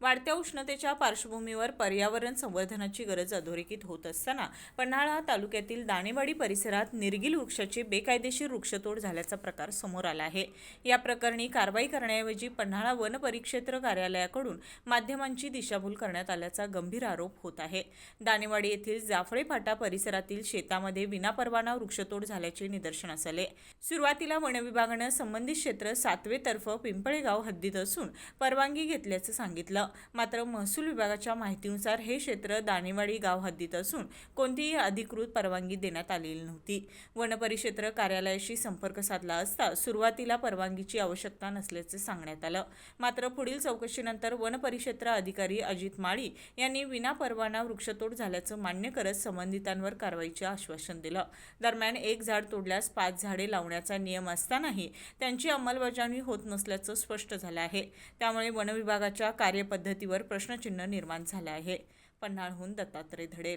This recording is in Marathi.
वाढत्या उष्णतेच्या पार्श्वभूमीवर पर्यावरण संवर्धनाची गरज अधोरेखित होत असताना पन्हाळा तालुक्यातील दाणेवाडी परिसरात निर्गील वृक्षाची बेकायदेशीर वृक्षतोड झाल्याचा प्रकार समोर आला आहे। या प्रकरणी कारवाई करण्याऐवजी पन्हाळा वन परिक्षेत्र कार्यालयाकडून माध्यमांची दिशाभूल करण्यात आल्याचा गंभीर आरोप होत आहे। दाणेवाडी येथील जाफळे फाटा परिसरातील शेतामध्ये विनापरवाना वृक्षतोड झाल्याचे निदर्शनास आले। सुरुवातीला वन विभागाने संबंधित क्षेत्र सातवे तर्फ पिंपळेगाव हद्दीत असून परवानगी घेतल्याचे सांगितलं। मात्र महसूल विभागाच्या माहितीनुसार हे क्षेत्र दाणेवाडी गाव हद्दीत असून कोणतीही अधिकृत परवानगी देण्यात आलेली नव्हती। वन परिक्षेत्र कार्यालयाशी संपर्क साधला असता सुरुवातीला परवानगीची आवश्यकता नसल्याचे सांगण्यात आलं। मात्र पुढील चौकशीनंतर वन परिक्षेत्र अधिकारी अजित माळी यांनी विनापरवाना वृक्षतोड झाल्याचं मान्य करत संबंधितांवर कारवाईचे आश्वासन दिलं। दरम्यान एक झाड तोडल्यास 5 झाडे लावण्याचा नियम असतानाही त्यांची अंमलबजावणी होत नसल्याचं स्पष्ट झालं आहे। त्यामुळे वन विभागाच्या कार्यपद्धतीवर प्रश्नचिन्ह निर्माण झाले आहे। पन्हाळहून दत्तात्रय धडे।